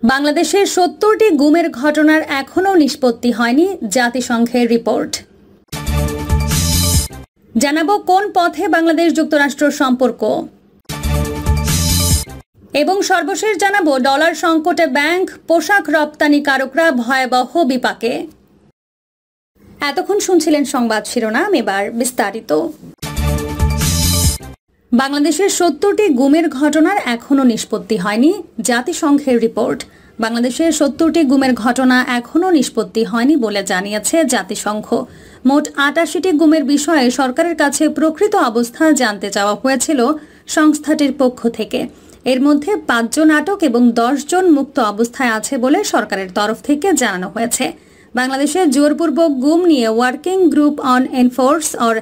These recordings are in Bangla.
বাংলাদেশের ৭০টি গুমের ঘটনার এখনও নিষ্পত্তি হয়নি জাতিসংঘের রিপোর্ট। জানাবো কোন পথে বাংলাদেশ যুক্তরাষ্ট্র সম্পর্ক এবং সর্বশেষ জানাবো ডলার সংকটে ব্যাংক পোশাক রপ্তানিকারকরা ভয়াবহ বিপাকে। এতক্ষণ শুনছিলেন সংবাদ শিরোনাম, এবার বিস্তারিত। বাংলাদেশের ৭০টি গুমের ঘটনার এখনও নিষ্পত্তি হয়নি জাতিসংঘের রিপোর্ট। বাংলাদেশের ৭০টি গুমের ঘটনা এখনও নিষ্পত্তি হয়নি বলে জানিয়েছে জাতিসংঘ। মোট ৮৮টি গুমের বিষয়ে সরকারের কাছে প্রকৃত অবস্থা জানতে চাওয়া হয়েছিল সংস্থাটির পক্ষ থেকে। এর মধ্যে ৫ জন আটক এবং ১০ জন মুক্ত অবস্থায় আছে বলে সরকারের তরফ থেকে জানানো হয়েছে। বাংলাদেশে জোরপূর্বক গুম নিয়ে working group on enforce or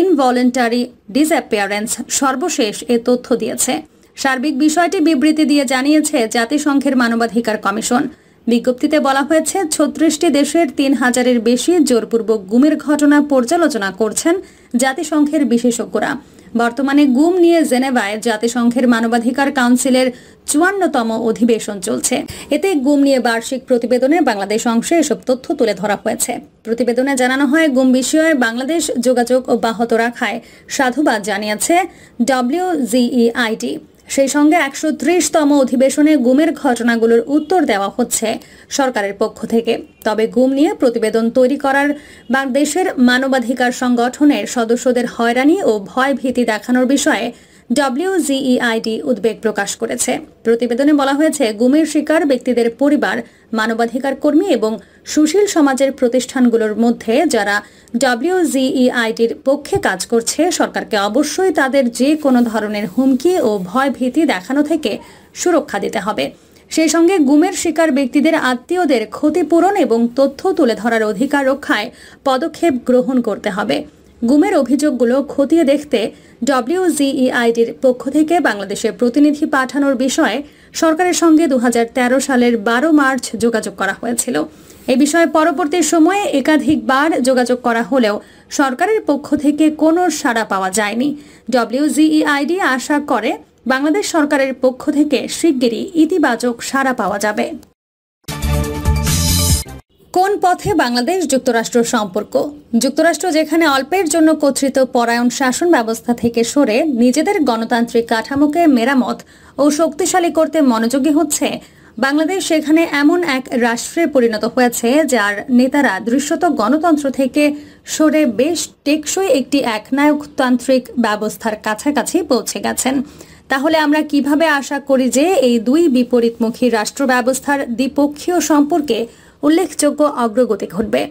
involuntary disappearance সর্বশেষ এ তথ্য দিয়েছে। সার্বিক বিষয়টি বিবৃতি দিয়ে জানিয়েছে জাতিসংঘের মানবাধিকার কমিশন। বিজ্ঞপ্তিতে বলা হয়েছে ৩৬টি দেশের ৩,০০০-এর বেশি জোরপূর্বক গুমের ঘটনা পর্যালোচনা করছেন জাতিসংঘের বিশেষজ্ঞরা। বর্তমানে গুম নিয়ে জেনেভায় জাতিসংঘের মানবাধিকার কাউন্সিলের ৫৪তম অধিবেশন চলছে। এতে গুম নিয়ে বার্ষিক প্রতিবেদনে বাংলাদেশ অংশে এসব তথ্য তুলে ধরা হয়েছে। প্রতিবেদনে জানানো হয়, গুম বিষয়ে বাংলাদেশ যোগাযোগ অব্যাহত রাখায় সাধুবাদ জানিয়েছে WGEID। সেই সঙ্গে ১৩০তম অধিবেশনে গুমের ঘটনাগুলোর উত্তর দেওয়া হচ্ছে সরকারের পক্ষ থেকে। তবে গুম নিয়ে প্রতিবেদন তৈরি করার বা দেশের মানবাধিকার সংগঠনের সদস্যদের হয়রানি ও ভয় ভীতি দেখানোর বিষয়ে WGEID উদ্বেগ প্রকাশ করেছে। প্রতিবেদনে বলা হয়েছে, গুমের শিকার ব্যক্তিদের পরিবার, মানবাধিকার কর্মী এবং সুশীল সমাজের প্রতিষ্ঠানগুলোর মধ্যে যারা WGEIDর পক্ষে কাজ করছে, সরকারকে অবশ্যই তাদের যে কোনো ধরনের হুমকি ও ভয় ভীতি দেখানো থেকে সুরক্ষা দিতে হবে। সেই সঙ্গে গুমের শিকার ব্যক্তিদের আত্মীয়দের ক্ষতিপূরণ এবং তথ্য তুলে ধরার অধিকার রক্ষায় পদক্ষেপ গ্রহণ করতে হবে। গুমের অভিযোগগুলো খতিয়ে দেখতে WGEIDর পক্ষ থেকে বাংলাদেশের প্রতিনিধি পাঠানোর বিষয়ে সরকারের সঙ্গে ২০১৩ সালের ১২ মার্চ যোগাযোগ করা হয়েছিল। এ বিষয়ে পরবর্তী সময়ে একাধিকবার যোগাযোগ করা হলেও সরকারের পক্ষ থেকে কোনো সাড়া পাওয়া যায়নি। WGEID আশা করে বাংলাদেশ সরকারের পক্ষ থেকে শিগগিরই ইতিবাচক সাড়া পাওয়া যাবে। কোন পথে বাংলাদেশ যুক্তরাষ্ট্র সম্পর্ক? যুক্তরাষ্ট্র যেখানে অল্পের জন্য কর্তৃত্ব পরায়ণ শাসন ব্যবস্থা থেকে সরে নিজেদের গণতান্ত্রিক কাঠামোকে মেরামত ও শক্তিশালী করতে মনোযোগী হচ্ছে, বাংলাদেশ সেখানে এমন এক রাষ্ট্রে পরিণত হয়েছে যার নেতারা দৃশ্যত গণতন্ত্র থেকে সরে বেশ টেকসই একটি একনায়কতান্ত্রিক ব্যবস্থার কাছাকাছি পৌঁছে গেছেন। তাহলে আমরা কিভাবে আশা করি যে এই দুই বিপরীতমুখী রাষ্ট্র ব্যবস্থার দ্বিপক্ষীয় সম্পর্কে উল্লেখযোগ্য অগ্রগতি ঘটবে?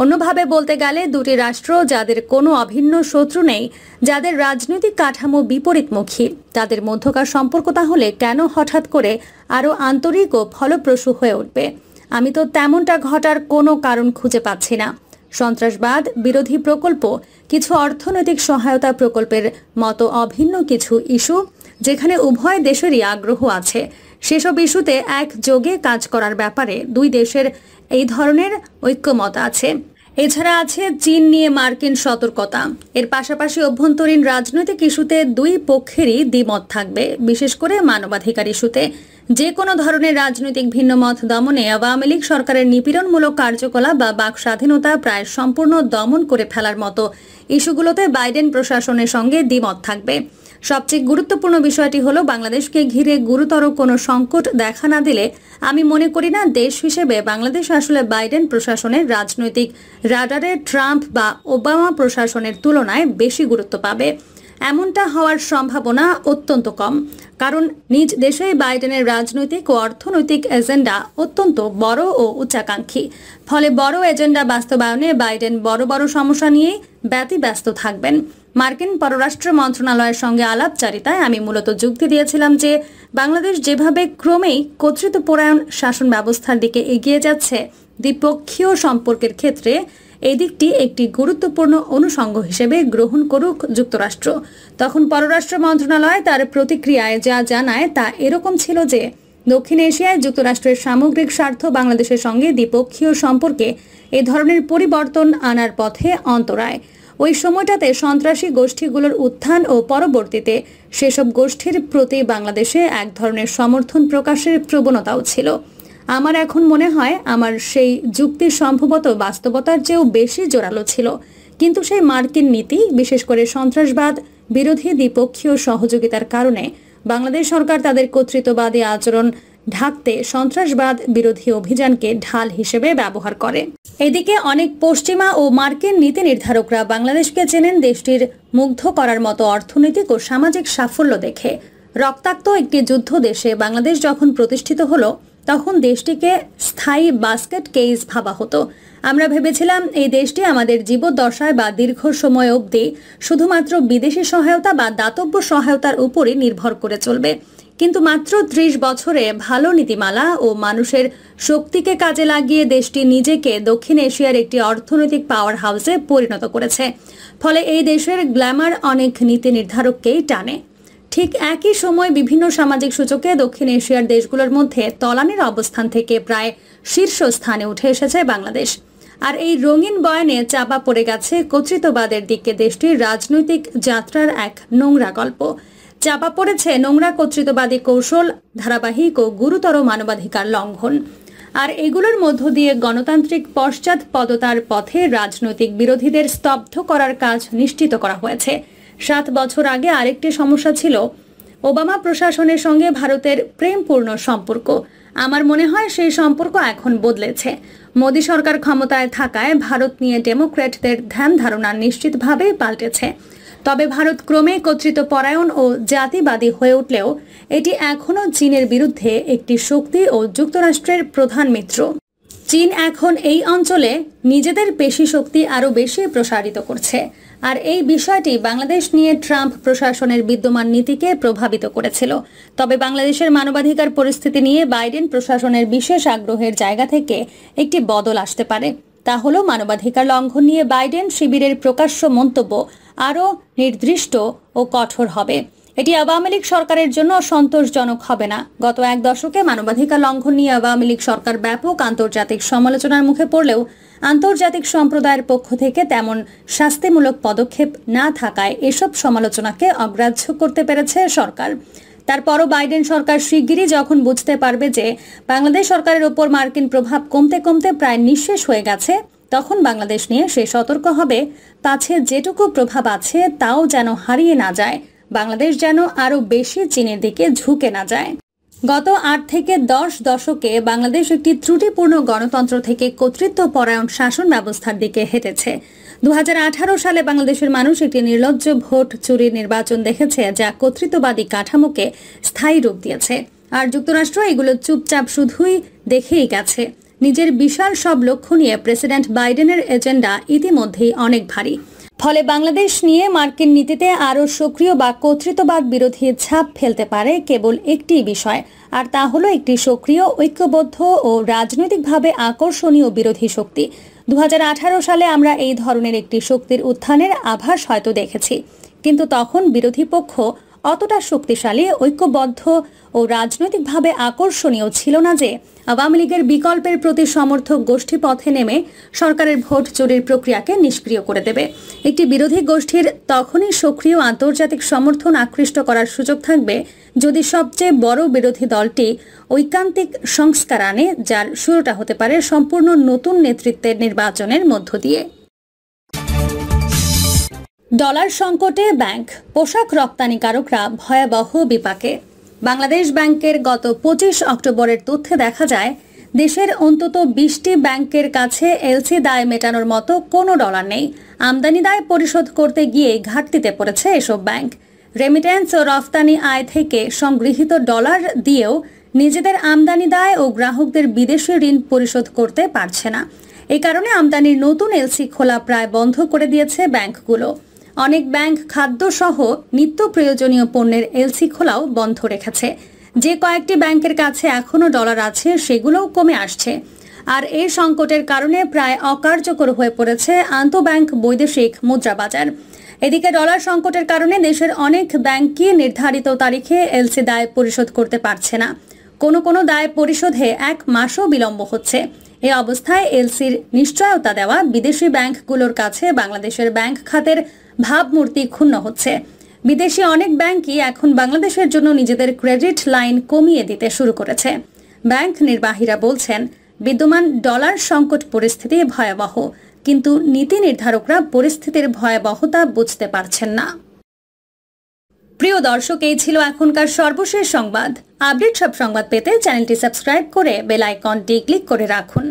অন্যভাবে বলতে গেলে, দুটি রাষ্ট্র যাদের কোনো অভিন্ন শত্রু নেই, যাদের রাজনৈতিক কাঠামো বিপরীতমুখী, তাদের মধ্যকার সম্পর্ক তাহলে কেন হঠাৎ করে আরও আন্তরিক ও ফলপ্রসূ হয়ে উঠবে? আমি তো তেমনটা ঘটার কোনো কারণ খুঁজে পাচ্ছি না। সন্ত্রাসবাদ বিরোধী প্রকল্প, কিছু অর্থনৈতিক সহায়তা প্রকল্পের মতো অভিন্ন কিছু ইস্যু যেখানে উভয় দেশেরই আগ্রহ আছে, সেসব ইস্যুতে একযোগে কাজ করার ব্যাপারে দুই দেশের এই ধরনের ঐক্যমত আছে। এছাড়া আছে চীন নিয়ে মার্কিন সতর্কতা। এর পাশাপাশি অভ্যন্তরীণ রাজনৈতিক ইস্যুতে দুই পক্ষেরই দ্বিমত থাকবে, বিশেষ করে মানবাধিকার ইস্যুতে। যে কোনো ধরনের রাজনৈতিক ভিন্নমত দমনে আওয়ামী লীগ সরকারের নিপীড়নমূলক কার্যকলাপ বা বাক স্বাধীনতা প্রায় সম্পূর্ণ দমন করে ফেলার মতো ইস্যুগুলোতে বাইডেন প্রশাসনের সঙ্গে দ্বিমত থাকবে। সবচেয়ে গুরুত্বপূর্ণ বিষয়টি হলো, বাংলাদেশকে ঘিরে গুরুতর কোনো সংকট দেখা না দিলে আমি মনে করি না দেশ হিসেবে বাংলাদেশ আসলে বাইডেন প্রশাসনের রাজনৈতিক রাডারে ট্রাম্প বা ওবামা প্রশাসনের তুলনায় বেশি গুরুত্ব পাবে। এমনটা হওয়ার সম্ভাবনা অত্যন্ত কম, কারণ নিজ দেশেই বাইডেনের রাজনৈতিক ও অর্থনৈতিক এজেন্ডা অত্যন্ত বড় ও উচ্চাকাঙ্ক্ষী। ফলে বড় এজেন্ডা বাস্তবায়নে বাইডেন বড় বড় সমস্যা নিয়েই ব্যতিব্যস্ত থাকবেন। মার্কিন পররাষ্ট্র মন্ত্রণালয়ের সঙ্গে আলাপচারিতায় আমি মূলত যুক্তি দিয়েছিলাম যে বাংলাদেশ যেভাবে ক্রমেই কর্তৃত্বপরায়ণ শাসন ব্যবস্থার দিকে এগিয়ে যাচ্ছে, দ্বিপক্ষীয় সম্পর্কের ক্ষেত্রে এই দিকটি একটি গুরুত্বপূর্ণ অনুষঙ্গ হিসেবে গ্রহণ করুক যুক্তরাষ্ট্র। তখন পররাষ্ট্র মন্ত্রণালয় তার প্রতিক্রিয়ায় যা জানায় তা এরকম ছিল যে, দক্ষিণ এশিয়ায় যুক্তরাষ্ট্রের সামগ্রিক স্বার্থ বাংলাদেশের সঙ্গে দ্বিপক্ষীয় সম্পর্কে এ ধরনের পরিবর্তন আনার পথে অন্তরায়। ওই সময়টাতে সন্ত্রাসী গোষ্ঠীগুলোর উত্থান ও পরবর্তীতে সেসব গোষ্ঠীর প্রতি বাংলাদেশে এক ধরনের সমর্থন প্রকাশের প্রবণতাও ছিল। আমার এখন মনে হয় আমার সেই যুক্তি সম্ভবত বাস্তবতার চেয়েও বেশি জোরালো ছিল, কিন্তু সেই মার্কিন নীতি, বিশেষ করে সন্ত্রাসবাদ বিরোধী দ্বিপক্ষীয় সহযোগিতার কারণে বাংলাদেশ সরকার তাদের কর্তৃত্ববাদী আচরণ ঢাকতে সন্ত্রাসবাদ বিরোধী অভিযানকে ঢাল হিসেবে ব্যবহার করে। এদিকে অনেক পশ্চিমা ও মার্কিন নীতি নির্ধারকরা বাংলাদেশকে চেনেন দেশটির মুগ্ধ করার মতো অর্থনৈতিক ও সামাজিক সাফল্য দেখে। রক্তাক্ত একটি যুদ্ধ দেশে বাংলাদেশ যখন প্রতিষ্ঠিত হলো, তখন দেশটিকে স্থায়ী বাস্কেট কেস ভাবা হতো। আমরা ভেবেছিলাম এই দেশটি আমাদের জীবদ্দশায় বা দীর্ঘ সময় অবধি শুধুমাত্র বিদেশি সহায়তা বা দাতব্য সহায়তার উপরই নির্ভর করে চলবে। কিন্তু মাত্র 30 বছরে ভালো নীতিমালা ও মানুষের শক্তিকে কাজে লাগিয়ে দেশটি নিজেকে দক্ষিণ এশিয়ার একটি অর্থনৈতিক পাওয়ার হাউসে পরিণত করেছে। ফলে এই দেশের গ্ল্যামার অনেক নীতি নির্ধারককেই টানে। ঠিক একই সময় বিভিন্ন সামাজিক সূচকে দক্ষিণ এশিয়ার দেশগুলোর মধ্যে তলানির অবস্থান থেকে প্রায় শীর্ষস্থানে উঠে এসেছে বাংলাদেশ। আর এই রঙিন বয়ানে চাপা পড়ে গেছে কর্তৃত্ববাদের দিকে দেশটির রাজনৈতিক যাত্রার এক নোংরা গল্প। চাপা পড়েছে নোংরা কর্তৃত্ববাদী কৌশল, ধারাবাহিক ও গুরুতর মানবাধিকার লঙ্ঘন। আর এগুলোর মধ্য দিয়ে গণতান্ত্রিক পশ্চাৎপদতার পথে রাজনৈতিক বিরোধীদের স্তব্ধ করার কাজ নিশ্চিত করা হয়েছে। 7 বছর আগে আরেকটি সমস্যা ছিল ওবামা প্রশাসনের সঙ্গে ভারতের প্রেমপূর্ণ সম্পর্ক। আমার মনে হয় সেই সম্পর্ক এখন বদলেছে। মোদী সরকার ক্ষমতায় থাকায় ভারত নিয়ে ডেমোক্র্যাটদের ধ্যান ধারণা নিশ্চিতভাবেই পাল্টেছে। তবে ভারত ক্রমে কর্তৃত্বপরায়ণ ও জাতিবাদী হয়ে উঠলেও এটি এখনও চীনের বিরুদ্ধে একটি শক্তি ও যুক্তরাষ্ট্রের প্রধান মিত্র। চীন এখন এই অঞ্চলে নিজেদের পেশি শক্তি আরও বেশি প্রসারিত করছে। আর এই বিষয়টি বাংলাদেশ নিয়ে ট্রাম্প প্রশাসনের বিদ্যমান নীতিকে প্রভাবিত করেছিল। তবে বাংলাদেশের মানবাধিকার পরিস্থিতি নিয়ে বাইডেন প্রশাসনের বিশেষ আগ্রহের জায়গা থেকে একটি বদল আসতে পারে। তা হল মানবাধিকার লঙ্ঘন নিয়ে বাইডেন শিবিরের প্রকাশ্য মন্তব্য আরও নির্দিষ্ট ও কঠোর হবে। এটি আওয়ামী লীগ সরকারের জন্য সন্তোষজনক হবে না। গত 1 দশকে মানবাধিকার লঙ্ঘন নিয়ে আওয়ামী লীগ সরকার ব্যাপক আন্তর্জাতিক সমালোচনার মুখে পড়লেও আন্তর্জাতিক সম্প্রদায়ের পক্ষ থেকে তেমন শাস্তিমূলক পদক্ষেপ না থাকায় এসব সমালোচনাকে অগ্রাহ্য করতে পেরেছে সরকার। তারপরও বাইডেন সরকার শিগগিরই যখন বুঝতে পারবে যে বাংলাদেশ সরকারের ওপর মার্কিন প্রভাব কমতে কমতে প্রায় নিঃশেষ হয়ে গেছে, তখন বাংলাদেশ নিয়ে সে সতর্ক হবে, পাছে যেটুকু প্রভাব আছে তাও যেন হারিয়ে না যায়, বাংলাদেশ যেন আরও বেশি চীনের দিকে ঝুঁকে না যায়। গত 8 থেকে 10 দশকে বাংলাদেশ একটি ত্রুটিপূর্ণ গণতন্ত্র থেকে কর্তৃত্বপরায়ণ শাসন ব্যবস্থার দিকে হেঁটেছে। 2018 সালে বাংলাদেশের মানুষ একটি নির্লজ্জ ভোট চুরির নির্বাচন দেখেছে, যা কর্তৃত্ববাদী কাঠামোকে স্থায়ী রূপ দিয়েছে। আর যুক্তরাষ্ট্র এগুলো চুপচাপ শুধুই দেখেই গেছে। নিজের বিশাল সব লক্ষ্য নিয়ে প্রেসিডেন্ট বাইডেনের এজেন্ডা ইতিমধ্যেই অনেক ভারী। ফলে বাংলাদেশ নিয়ে মার্কিন নীতিতে আরও সক্রিয় বা কর্তৃত্ববাদ বিরোধী ছাপ ফেলতে পারে কেবল একটি বিষয়, আর তা হলো একটি সক্রিয়, ঐক্যবদ্ধ ও রাজনৈতিকভাবে আকর্ষণীয় বিরোধী শক্তি। 2018 সালে আমরা এই ধরনের একটি শক্তির উত্থানের আভাস হয়তো দেখেছি, কিন্তু তখন বিরোধী পক্ষ অতটা শক্তিশালী, ঐক্যবদ্ধ ও রাজনৈতিকভাবে আকর্ষণীয় ছিল না যে আওয়ামী লীগের বিকল্পের প্রতি সমর্থক গোষ্ঠী পথে নেমে সরকারের ভোট চুরির প্রক্রিয়াকে নিষ্ক্রিয় করে দেবে। একটি বিরোধী গোষ্ঠীর তখনই সক্রিয় আন্তর্জাতিক সমর্থন আকৃষ্ট করার সুযোগ থাকবে যদি সবচেয়ে বড় বিরোধী দলটি ঐকান্তিক সংস্কার আনে, যার শুরুটা হতে পারে সম্পূর্ণ নতুন নেতৃত্বের নির্বাচনের মধ্য দিয়ে। ডলার সংকটে ব্যাংক, পোশাক রপ্তানিকারকরা ভয়াবহ বিপাকে। বাংলাদেশ ব্যাংকের গত 25 অক্টোবরের তথ্যে দেখা যায়, দেশের অন্তত 20টি ব্যাংকের কাছে এলসি দায় মেটানোর মতো কোনো ডলার নেই। আমদানি দায় পরিশোধ করতে গিয়ে ঘাটতিতে পড়েছে এসব ব্যাংক। রেমিটেন্স ও রফতানি আয় থেকে সংগৃহীত ডলার দিয়েও নিজেদের আমদানি দায় ও গ্রাহকদের বিদেশি ঋণ পরিশোধ করতে পারছে না। এই কারণে আমদানির নতুন এলসি খোলা প্রায় বন্ধ করে দিয়েছে ব্যাংকগুলো। অনেক ব্যাংক খাদ্যসহ নিত্য প্রয়োজনীয় পণ্যের এলসি খোলাও বন্ধ রেখেছে। যে কয়েকটি ব্যাংকের কাছে এখনও ডলার আছে সেগুলোও কমে আসছে। আর এই সংকটের কারণে প্রায় অকার্যকর হয়ে পড়েছে আন্তঃব্যাংক বৈদেশিক মুদ্রা বাজার। এদিকে ডলার সংকটের কারণে দেশের অনেক ব্যাংকই নির্ধারিত তারিখে এলসি দায় পরিশোধ করতে পারছে না। কোনো দায় পরিশোধে 1 মাসও বিলম্ব হচ্ছে। এই অবস্থায় এলসির নিশ্চয়তা দেওয়া বিদেশি ব্যাংকগুলোর কাছে বাংলাদেশের ব্যাংক খাতের ভাবমূর্তি ক্ষুণ্ণ হচ্ছে। বিদেশি অনেক ব্যাংকই এখন বাংলাদেশের জন্য নিজেদের ক্রেডিট লাইন কমিয়ে দিতে শুরু করেছে। ব্যাংক নির্বাহীরা বলছেন, বিদ্যমান ডলার সংকট পরিস্থিতি ভয়াবহ, কিন্তু নীতি নির্ধারকরা পরিস্থিতির ভয়াবহতা বুঝতে পারছেন না। প্রিয় দর্শক, এই ছিল এখনকার সর্বশেষ সংবাদ। আপডেট সব সংবাদ পেতে চ্যানেলটি সাবস্ক্রাইব করে বেল আইকনটি ক্লিক করে রাখুন।